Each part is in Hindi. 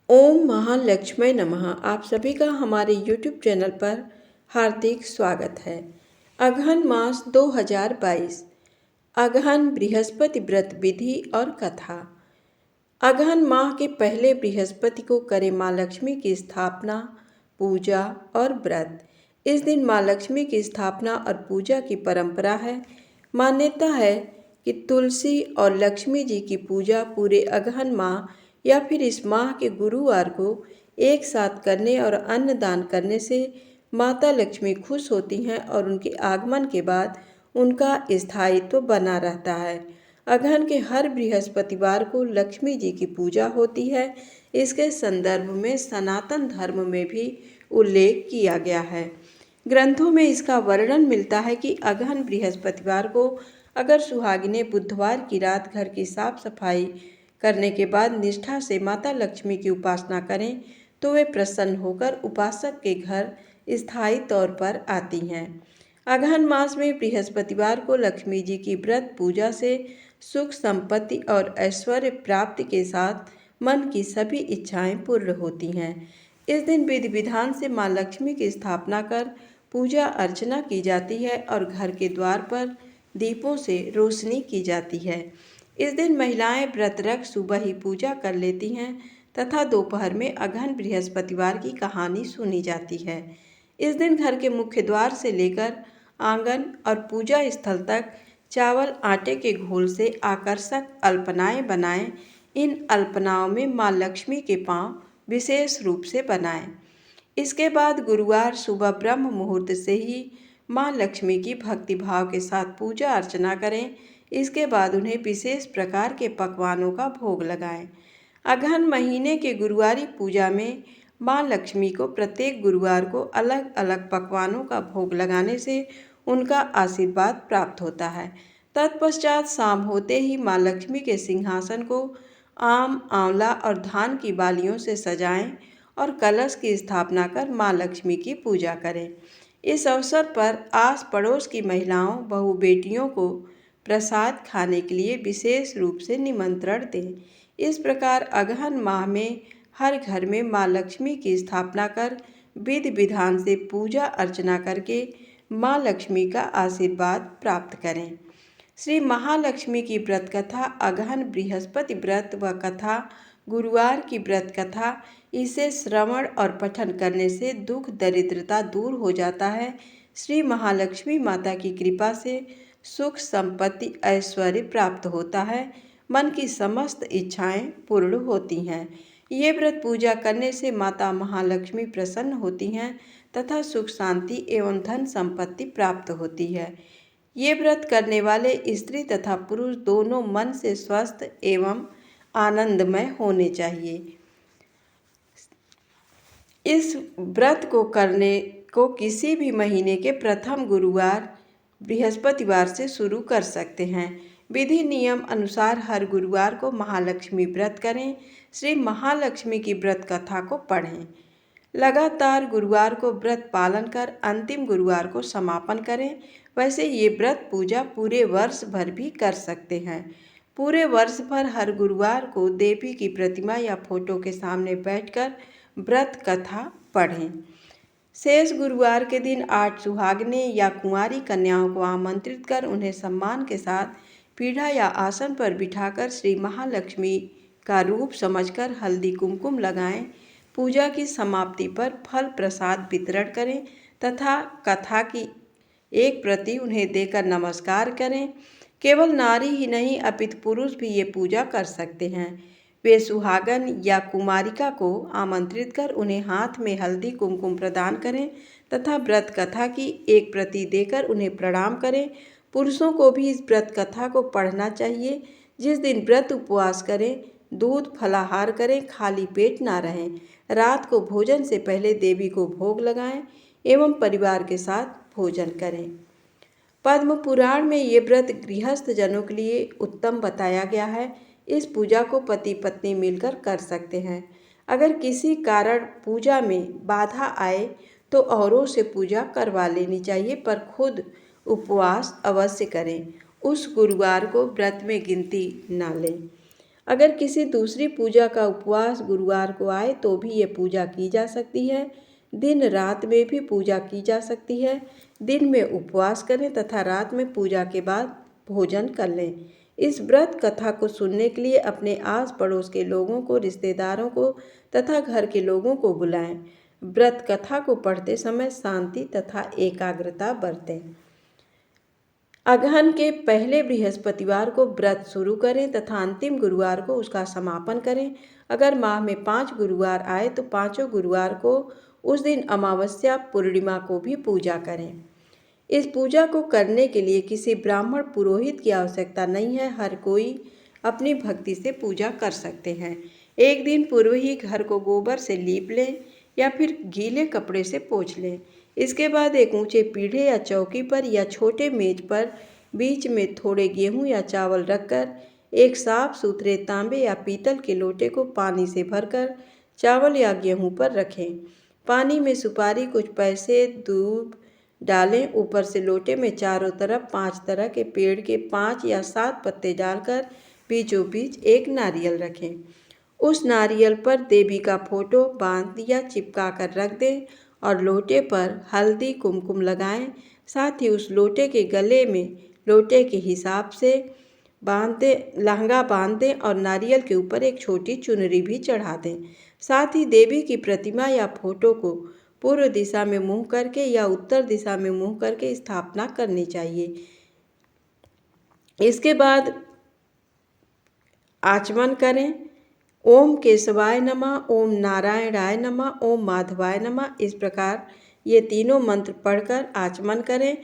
ओम महालक्ष्मी नमः। आप सभी का हमारे YouTube चैनल पर हार्दिक स्वागत है। अगहन मास 2022 अगहन बृहस्पति व्रत विधि और कथा। अगहन माह के पहले बृहस्पति को करें माँ लक्ष्मी की स्थापना, पूजा और व्रत। इस दिन माँ लक्ष्मी की स्थापना और पूजा की परंपरा है। मान्यता है कि तुलसी और लक्ष्मी जी की पूजा पूरे अगहन माह या फिर इस माह के गुरुवार को एक साथ करने और अन्न दान करने से माता लक्ष्मी खुश होती हैं और उनके आगमन के बाद उनका स्थायित्व बना रहता है। अगहन के हर बृहस्पतिवार को लक्ष्मी जी की पूजा होती है। इसके संदर्भ में सनातन धर्म में भी उल्लेख किया गया है। ग्रंथों में इसका वर्णन मिलता है कि अगहन बृहस्पतिवार को अगर सुहागिनें बुधवार की रात घर की साफ सफाई करने के बाद निष्ठा से माता लक्ष्मी की उपासना करें तो वे प्रसन्न होकर उपासक के घर स्थायी तौर पर आती हैं। अगहन मास में बृहस्पतिवार को लक्ष्मी जी की व्रत पूजा से सुख संपत्ति और ऐश्वर्य प्राप्ति के साथ मन की सभी इच्छाएं पूर्ण होती हैं। इस दिन विधि विधान से माँ लक्ष्मी की स्थापना कर पूजा अर्चना की जाती है और घर के द्वार पर दीपों से रोशनी की जाती है। इस दिन महिलाएं व्रत रख सुबह ही पूजा कर लेती हैं तथा दोपहर में अगहन बृहस्पतिवार की कहानी सुनी जाती है। इस दिन घर के मुख्य द्वार से लेकर आंगन और पूजा स्थल तक चावल आटे के घोल से आकर्षक अल्पनाएं बनाएं। इन अल्पनाओं में माँ लक्ष्मी के पांव विशेष रूप से बनाएं। इसके बाद गुरुवार सुबह ब्रह्म मुहूर्त से ही माँ लक्ष्मी की भक्ति भाव के साथ पूजा अर्चना करें। इसके बाद उन्हें विशेष प्रकार के पकवानों का भोग लगाएं। अगहन महीने के गुरुवारी पूजा में माँ लक्ष्मी को प्रत्येक गुरुवार को अलग अलग पकवानों का भोग लगाने से उनका आशीर्वाद प्राप्त होता है। तत्पश्चात शाम होते ही माँ लक्ष्मी के सिंहासन को आम, आंवला और धान की बालियों से सजाएं और कलश की स्थापना कर माँ लक्ष्मी की पूजा करें। इस अवसर पर आस पड़ोस की महिलाओं, बहू बेटियों को प्रसाद खाने के लिए विशेष रूप से निमंत्रण दें। इस प्रकार अगहन माह में हर घर में माँ लक्ष्मी की स्थापना कर विधि विधान से पूजा अर्चना करके माँ लक्ष्मी का आशीर्वाद प्राप्त करें। श्री महालक्ष्मी की व्रत कथा। अगहन बृहस्पति व्रत व कथा, गुरुवार की व्रत कथा, इसे श्रवण और पठन करने से दुख दरिद्रता दूर हो जाता है। श्री महालक्ष्मी माता की कृपा से सुख संपत्ति ऐश्वर्य प्राप्त होता है। मन की समस्त इच्छाएं पूर्ण होती हैं। ये व्रत पूजा करने से माता महालक्ष्मी प्रसन्न होती हैं तथा सुख शांति एवं धन संपत्ति प्राप्त होती है। ये व्रत करने वाले स्त्री तथा पुरुष दोनों मन से स्वस्थ एवं आनंदमय होने चाहिए। इस व्रत को करने को किसी भी महीने के प्रथम गुरुवार बृहस्पतिवार से शुरू कर सकते हैं। विधि नियम अनुसार हर गुरुवार को महालक्ष्मी व्रत करें। श्री महालक्ष्मी की व्रत कथा को पढ़ें। लगातार गुरुवार को व्रत पालन कर अंतिम गुरुवार को समापन करें। वैसे ये व्रत पूजा पूरे वर्ष भर भी कर सकते हैं। पूरे वर्ष भर हर गुरुवार को देवी की प्रतिमा या फोटो के सामने बैठकर व्रत कथा पढ़ें। शेष गुरुवार के दिन 8 सुहागिनें या कुंवारी कन्याओं को आमंत्रित कर उन्हें सम्मान के साथ पीढ़ा या आसन पर बिठाकर श्री महालक्ष्मी का रूप समझकर हल्दी कुमकुम लगाएं। पूजा की समाप्ति पर फल प्रसाद वितरण करें तथा कथा की एक प्रति उन्हें देकर नमस्कार करें। केवल नारी ही नहीं अपितु पुरुष भी ये पूजा कर सकते हैं। वे सुहागन या कुमारिका को आमंत्रित कर उन्हें हाथ में हल्दी कुमकुम प्रदान करें तथा व्रत कथा की एक प्रति देकर उन्हें प्रणाम करें। पुरुषों को भी इस व्रत कथा को पढ़ना चाहिए। जिस दिन व्रत उपवास करें, दूध फलाहार करें, खाली पेट ना रहें। रात को भोजन से पहले देवी को भोग लगाएं एवं परिवार के साथ भोजन करें। पद्म पुराण में ये व्रत गृहस्थ जनों के लिए उत्तम बताया गया है। इस पूजा को पति पत्नी मिलकर कर सकते हैं। अगर किसी कारण पूजा में बाधा आए तो औरों से पूजा करवा लेनी चाहिए, पर खुद उपवास अवश्य करें। उस गुरुवार को व्रत में गिनती ना लें। अगर किसी दूसरी पूजा का उपवास गुरुवार को आए तो भी ये पूजा की जा सकती है। दिन रात में भी पूजा की जा सकती है। दिन में उपवास करें तथा रात में पूजा के बाद भोजन कर लें। इस व्रत कथा को सुनने के लिए अपने आस पड़ोस के लोगों को, रिश्तेदारों को तथा घर के लोगों को बुलाएं। व्रत कथा को पढ़ते समय शांति तथा एकाग्रता बरतें। अगहन के पहले बृहस्पतिवार को व्रत शुरू करें तथा अंतिम गुरुवार को उसका समापन करें। अगर माह में 5 गुरुवार आए तो पांचों गुरुवार को उस दिन अमावस्या पूर्णिमा को भी पूजा करें। इस पूजा को करने के लिए किसी ब्राह्मण पुरोहित की आवश्यकता नहीं है। हर कोई अपनी भक्ति से पूजा कर सकते हैं। एक दिन पूर्व ही घर को गोबर से लीप लें या फिर गीले कपड़े से पोंछ लें। इसके बाद एक ऊंचे पीढ़े या चौकी पर या छोटे मेज पर बीच में थोड़े गेहूं या चावल रखकर एक साफ सुथरे तांबे या पीतल के लोटे को पानी से भरकर चावल या गेहूं पर रखें। पानी में सुपारी, कुछ पैसे, दूब डालें। ऊपर से लोटे में चारों तरफ 5 तरह के पेड़ के 5 या 7 पत्ते डालकर बीचों बीच एक नारियल रखें। उस नारियल पर देवी का फोटो बांध या चिपका कर रख दें और लोटे पर हल्दी कुमकुम लगाएं। साथ ही उस लोटे के गले में लोटे के हिसाब से लहंगा बांध दें और नारियल के ऊपर एक छोटी चुनरी भी चढ़ा दें। साथ ही देवी की प्रतिमा या फोटो को पूर्व दिशा में मुंह करके या उत्तर दिशा में मुंह करके स्थापना करनी चाहिए। इसके बाद आचमन करें। ओम केशवाय नमः, ओम नारायणाय नमः, ओम माधवाय नमः। इस प्रकार ये तीनों मंत्र पढ़कर आचमन करें।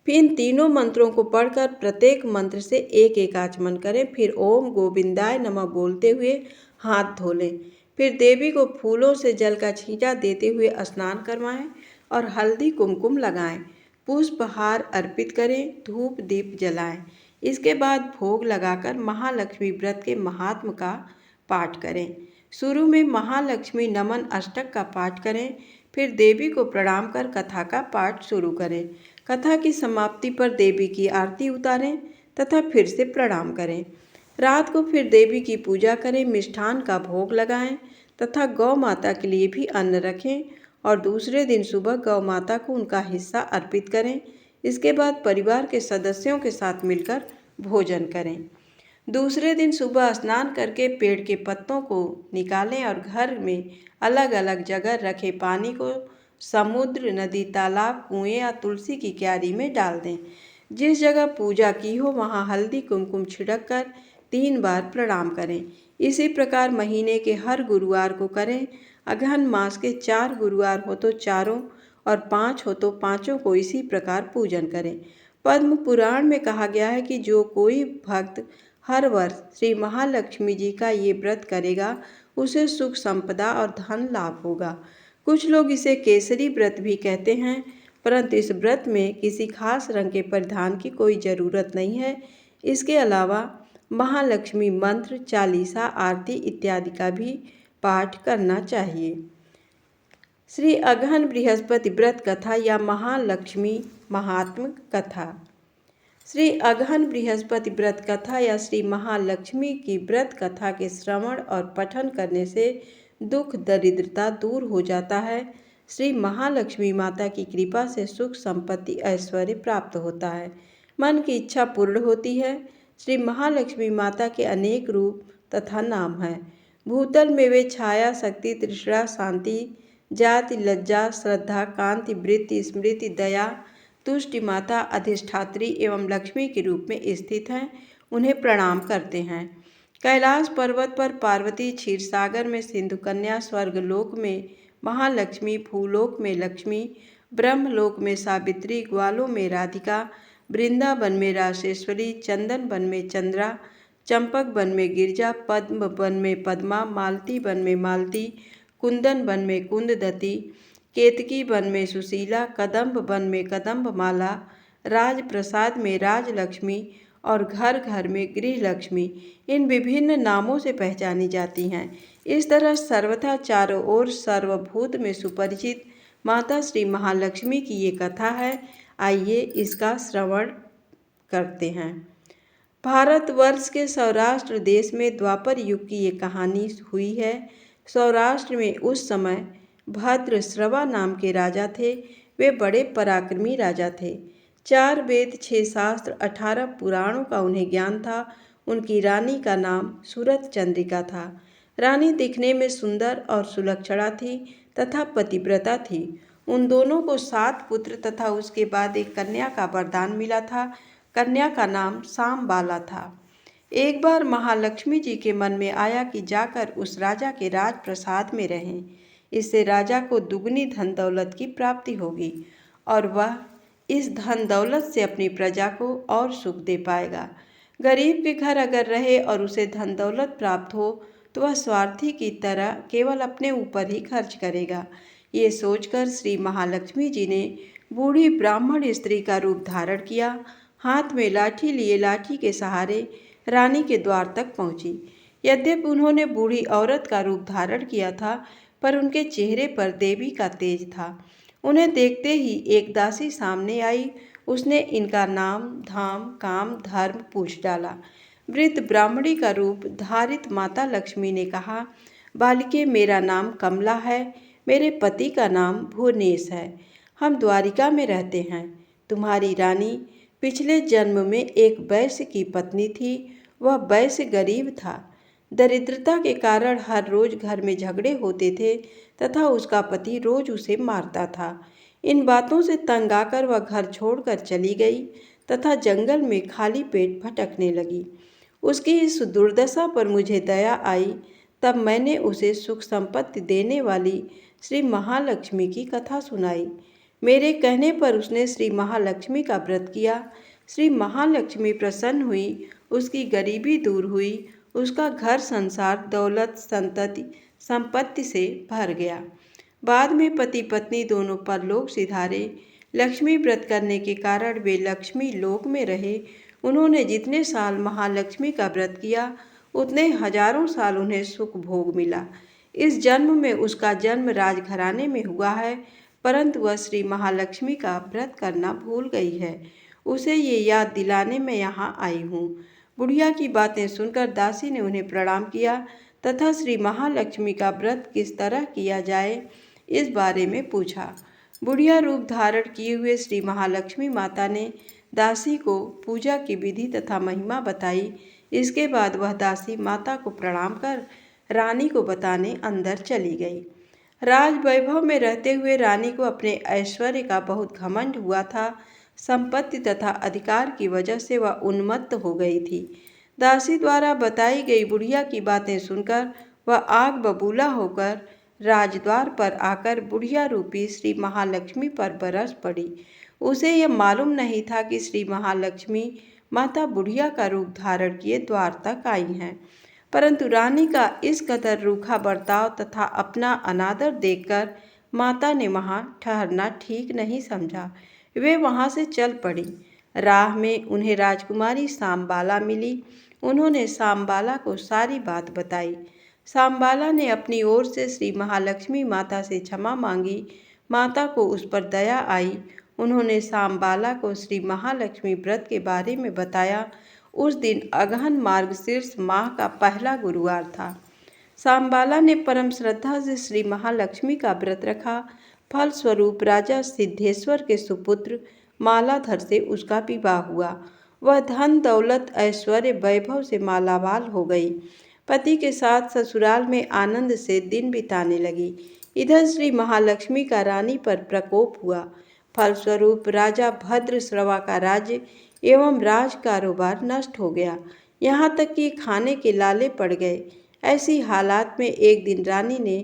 फिर इन तीनों मंत्रों को पढ़कर प्रत्येक मंत्र से एक एक आचमन करें। फिर ओम गोविंदाय नमः बोलते हुए हाथ धो लें। फिर देवी को फूलों से जल का छींटा देते हुए स्नान करवाएं और हल्दी कुमकुम लगाएं। पुष्पहार अर्पित करें, धूप दीप जलाएं। इसके बाद भोग लगाकर महालक्ष्मी व्रत के महात्म का पाठ करें। शुरू में महालक्ष्मी नमन अष्टक का पाठ करें। फिर देवी को प्रणाम कर कथा का पाठ शुरू करें। कथा की समाप्ति पर देवी की आरती उतारें तथा फिर से प्रणाम करें। रात को फिर देवी की पूजा करें, मिष्ठान का भोग लगाएं तथा गौ माता के लिए भी अन्न रखें और दूसरे दिन सुबह गौ माता को उनका हिस्सा अर्पित करें। इसके बाद परिवार के सदस्यों के साथ मिलकर भोजन करें। दूसरे दिन सुबह स्नान करके पेड़ के पत्तों को निकालें और घर में अलग अलग जगह रखे पानी को समुद्र, नदी, तालाब, कुएं या तुलसी की क्यारी में डाल दें। जिस जगह पूजा की हो वहां हल्दी कुमकुम छिड़क कर 3 बार प्रणाम करें। इसी प्रकार महीने के हर गुरुवार को करें। अगहन मास के 4 गुरुवार हो तो चारों और 5 हो तो पांचों को इसी प्रकार पूजन करें। पद्म पुराण में कहा गया है कि जो कोई भक्त हर वर्ष श्री महालक्ष्मी जी का ये व्रत करेगा उसे सुख संपदा और धन लाभ होगा। कुछ लोग इसे केसरी व्रत भी कहते हैं, परंतु इस व्रत में किसी खास रंग के परिधान की कोई ज़रूरत नहीं है। इसके अलावा महालक्ष्मी मंत्र, चालीसा, आरती इत्यादि का भी पाठ करना चाहिए। श्री अगहन बृहस्पति व्रत कथा या महालक्ष्मी महात्म कथा। श्री अगहन बृहस्पति व्रत कथा या श्री महालक्ष्मी की व्रत कथा के श्रवण और पठन करने से दुख दरिद्रता दूर हो जाता है। श्री महालक्ष्मी माता की कृपा से सुख संपत्ति ऐश्वर्य प्राप्त होता है, मन की इच्छा पूर्ण होती है। श्री महालक्ष्मी माता के अनेक रूप तथा नाम हैं। भूतल में वे छाया, शक्ति, तृष्णा, शांति, जाति, लज्जा, श्रद्धा, कांति, वृत्ति, स्मृति, दया, तुष्टि माता, अधिष्ठात्री एवं लक्ष्मी के रूप में स्थित हैं। उन्हें प्रणाम करते हैं। कैलाश पर्वत पर पार्वती, क्षीरसागर में सिंधु कन्या, स्वर्गलोक में महालक्ष्मी, भूलोक में लक्ष्मी, ब्रह्मलोक में सावित्री, ग्वालों में राधिका, वृंदावन में रासेश्वरी, चंदन वन में चंद्रा, चंपक वन में गिरजा, पद्म वन में पद्मा, मालती वन में मालती, कुंदन वन में कुंददती, केतकी वन में सुशीला, कदम्ब वन में कदम्बमाला, राजप्रसाद में राजलक्ष्मी और घर घर में गृहलक्ष्मी इन विभिन्न नामों से पहचानी जाती हैं। इस तरह सर्वथा चारों ओर सर्वभूत में सुपरिचित माता श्री महालक्ष्मी की ये कथा है। आइए इसका श्रवण करते हैं। भारतवर्ष के सौराष्ट्र देश में द्वापर युग की ये कहानी हुई है। सौराष्ट्र में उस समय भद्रश्रवा नाम के राजा थे। वे बड़े पराक्रमी राजा थे। 4 वेद, 6 शास्त्र, 18 पुराणों का उन्हें ज्ञान था। उनकी रानी का नाम सूरत चंद्रिका था। रानी दिखने में सुंदर और सुलक्षणा थी तथा पतिव्रता थी। उन दोनों को 7 पुत्र तथा उसके बाद एक कन्या का वरदान मिला था। कन्या का नाम सामबाला था। एक बार महालक्ष्मी जी के मन में आया कि जाकर उस राजा के राजप्रसाद में रहें। इससे राजा को दुगनी धन दौलत की प्राप्ति होगी और वह इस धन दौलत से अपनी प्रजा को और सुख दे पाएगा। गरीब के घर अगर रहे और उसे धन दौलत प्राप्त हो तो वह स्वार्थी की तरह केवल अपने ऊपर ही खर्च करेगा। ये सोचकर श्री महालक्ष्मी जी ने बूढ़ी ब्राह्मण स्त्री का रूप धारण किया। हाथ में लाठी लिए लाठी के सहारे रानी के द्वार तक पहुंची। यद्यपि उन्होंने बूढ़ी औरत का रूप धारण किया था, पर उनके चेहरे पर देवी का तेज था। उन्हें देखते ही एक दासी सामने आई। उसने इनका नाम, धाम, काम, धर्म पूछ डाला। वृद्ध ब्राह्मणी का रूप धारित माता लक्ष्मी ने कहा, बालिके, मेरा नाम कमला है। मेरे पति का नाम भुवनेश है। हम द्वारिका में रहते हैं। तुम्हारी रानी पिछले जन्म में एक वैश्य की पत्नी थी। वह वैश्य गरीब था। दरिद्रता के कारण हर रोज घर में झगड़े होते थे तथा उसका पति रोज उसे मारता था। इन बातों से तंग आकर वह घर छोड़कर चली गई तथा जंगल में खाली पेट भटकने लगी। उसकी इस दुर्दशा पर मुझे दया आई। तब मैंने उसे सुख संपत्ति देने वाली श्री महालक्ष्मी की कथा सुनाई। मेरे कहने पर उसने श्री महालक्ष्मी का व्रत किया। श्री महालक्ष्मी प्रसन्न हुई। उसकी गरीबी दूर हुई। उसका घर संसार दौलत संतति संपत्ति से भर गया। बाद में पति पत्नी दोनों परलोक सिधारे। लक्ष्मी व्रत करने के कारण वे लक्ष्मी लोक में रहे। उन्होंने जितने साल महालक्ष्मी का व्रत किया उतने हजारों साल उन्हें सुख भोग मिला। इस जन्म में उसका जन्म राजघराने में हुआ है, परंतु वह श्री महालक्ष्मी का व्रत करना भूल गई है। उसे ये याद दिलाने मैं यहाँ आई हूँ। बुढ़िया की बातें सुनकर दासी ने उन्हें प्रणाम किया तथा श्री महालक्ष्मी का व्रत किस तरह किया जाए इस बारे में पूछा। बुढ़िया रूप धारण किए हुए श्री महालक्ष्मी माता ने दासी को पूजा की विधि तथा महिमा बताई। इसके बाद वह दासी माता को प्रणाम कर रानी को बताने अंदर चली गई। राज वैभव में रहते हुए रानी को अपने ऐश्वर्य का बहुत घमंड हुआ था। संपत्ति तथा अधिकार की वजह से वह उन्मत्त हो गई थी। दासी द्वारा बताई गई बुढ़िया की बातें सुनकर वह आग बबूला होकर राजद्वार पर आकर बुढ़िया रूपी श्री महालक्ष्मी पर बरस पड़ी। उसे यह मालूम नहीं था कि श्री महालक्ष्मी माता बुढ़िया का रूप धारण किए द्वार तक आई हैं। परंतु रानी का इस कदर रूखा बर्ताव तथा अपना अनादर देखकर माता ने वहाँ ठहरना ठीक नहीं समझा। वे वहाँ से चल पड़ी। राह में उन्हें राजकुमारी सामबाला मिली। उन्होंने सामबाला को सारी बात बताई। सामबाला ने अपनी ओर से श्री महालक्ष्मी माता से क्षमा मांगी। माता को उस पर दया आई। उन्होंने सामबाला को श्री महालक्ष्मी व्रत के बारे में बताया। उस दिन अगहन मार्गशीर्ष माह का पहला गुरुवार था। सामबाला ने परम श्रद्धा से श्री महालक्ष्मी का व्रत रखा। फलस्वरूप राजा सिद्धेश्वर के सुपुत्र मालाधर से उसका विवाह हुआ। वह धन दौलत ऐश्वर्य वैभव से मालामाल हो गई। पति के साथ ससुराल में आनंद से दिन बिताने लगी। इधर श्री महालक्ष्मी का रानी पर प्रकोप हुआ। फलस्वरूप राजा भद्रश्रवा का राज्य एवं राज कारोबार नष्ट हो गया। यहाँ तक कि खाने के लाले पड़ गए। ऐसी हालात में एक दिन रानी ने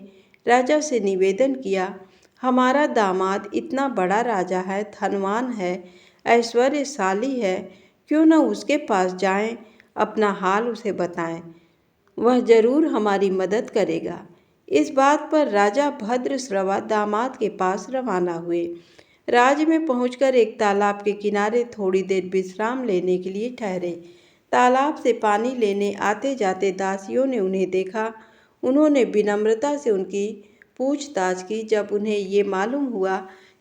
राजा से निवेदन किया, हमारा दामाद इतना बड़ा राजा है, धनवान है, ऐश्वर्यशाली है, क्यों न उसके पास जाएं, अपना हाल उसे बताएं, वह जरूर हमारी मदद करेगा। इस बात पर राजा भद्रश्रवा दामाद के पास रवाना हुए। राज्य में पहुंचकर एक तालाब के किनारे थोड़ी देर विश्राम लेने के लिए ठहरे। तालाब से पानी लेने आते जाते दासियों ने उन्हें देखा। उन्होंने विनम्रता से उनकी पूछताछ की। जब उन्हें ये मालूम हुआ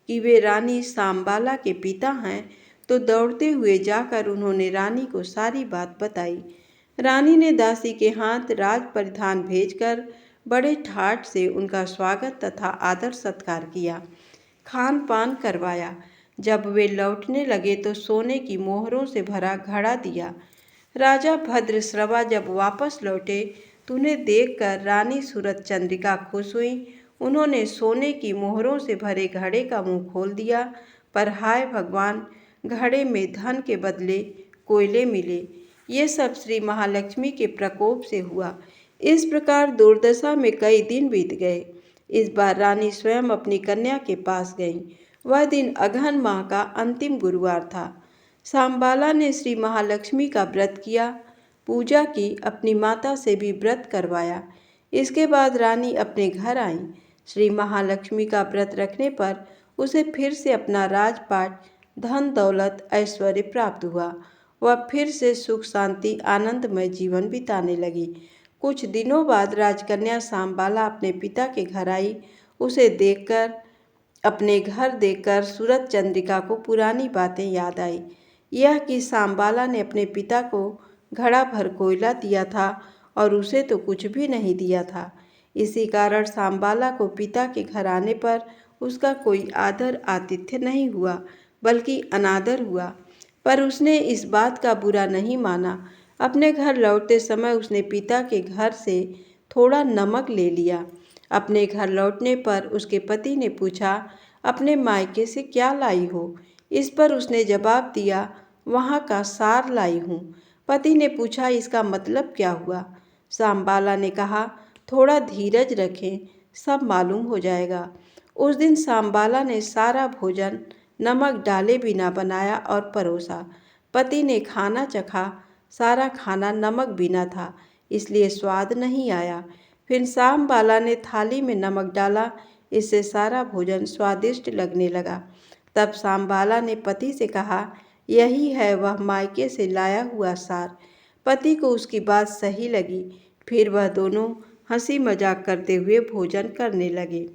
कि वे रानी सामबाला के पिता हैं तो दौड़ते हुए जाकर उन्होंने रानी को सारी बात बताई। रानी ने दासी के हाथ राज परिधान भेजकर बड़े ठाठ से उनका स्वागत तथा आदर सत्कार किया, खान पान करवाया। जब वे लौटने लगे तो सोने की मोहरों से भरा घड़ा दिया। राजा भद्रश्रवा जब वापस लौटे तो उन्हें देखकर रानी सूरत चंद्रिका खुश हुई। उन्होंने सोने की मोहरों से भरे घड़े का मुंह खोल दिया, पर हाय भगवान, घड़े में धन के बदले कोयले मिले। ये सब श्री महालक्ष्मी के प्रकोप से हुआ। इस प्रकार दुर्दशा में कई दिन बीत गए। इस बार रानी स्वयं अपनी कन्या के पास गईं। वह दिन अगहन माह का अंतिम गुरुवार था। सांबाला ने श्री महालक्ष्मी का व्रत किया, पूजा की, अपनी माता से भी व्रत करवाया। इसके बाद रानी अपने घर आई। श्री महालक्ष्मी का व्रत रखने पर उसे फिर से अपना राजपाट, धन दौलत, ऐश्वर्य प्राप्त हुआ। वह फिर से सुख शांति आनंदमय जीवन बिताने लगी। कुछ दिनों बाद राजकन्या सांबाला अपने पिता के घर आई। उसे देखकर, अपने घर देखकर सूरत चंद्रिका को पुरानी बातें याद आई। यह कि सांबाला ने अपने पिता को घड़ा भर कोयला दिया था और उसे तो कुछ भी नहीं दिया था। इसी कारण सांबाला को पिता के घर आने पर उसका कोई आदर आतिथ्य नहीं हुआ, बल्कि अनादर हुआ। पर उसने इस बात का बुरा नहीं माना। अपने घर लौटते समय उसने पिता के घर से थोड़ा नमक ले लिया। अपने घर लौटने पर उसके पति ने पूछा, अपने मायके से क्या लाई हो? इस पर उसने जवाब दिया, वहाँ का सार लाई हूँ। पति ने पूछा, इसका मतलब क्या हुआ? सांबाला ने कहा, थोड़ा धीरज रखें, सब मालूम हो जाएगा। उस दिन सांबाला ने सारा भोजन नमक डाले बिना बनाया और परोसा। पति ने खाना चखा। सारा खाना नमक बिना था, इसलिए स्वाद नहीं आया। फिर सांबाला ने थाली में नमक डाला, इससे सारा भोजन स्वादिष्ट लगने लगा। तब सांबाला ने पति से कहा, यही है वह मायके से लाया हुआ सार। पति को उसकी बात सही लगी। फिर वह दोनों हंसी मजाक करते हुए भोजन करने लगे।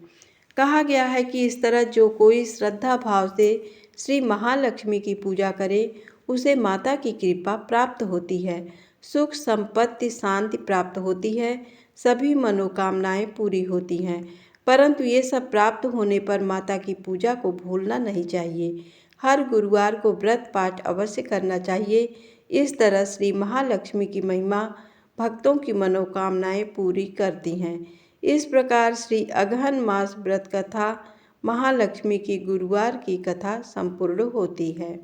कहा गया है कि इस तरह जो कोई श्रद्धा भाव से श्री महालक्ष्मी की पूजा करे, उसे माता की कृपा प्राप्त होती है, सुख संपत्ति शांति प्राप्त होती है, सभी मनोकामनाएं पूरी होती हैं। परंतु ये सब प्राप्त होने पर माता की पूजा को भूलना नहीं चाहिए। हर गुरुवार को व्रत पाठ अवश्य करना चाहिए। इस तरह श्री महालक्ष्मी की महिमा भक्तों की मनोकामनाएं पूरी करती हैं। इस प्रकार श्री अगहन मास व्रत कथा, महालक्ष्मी की गुरुवार की कथा संपूर्ण होती है।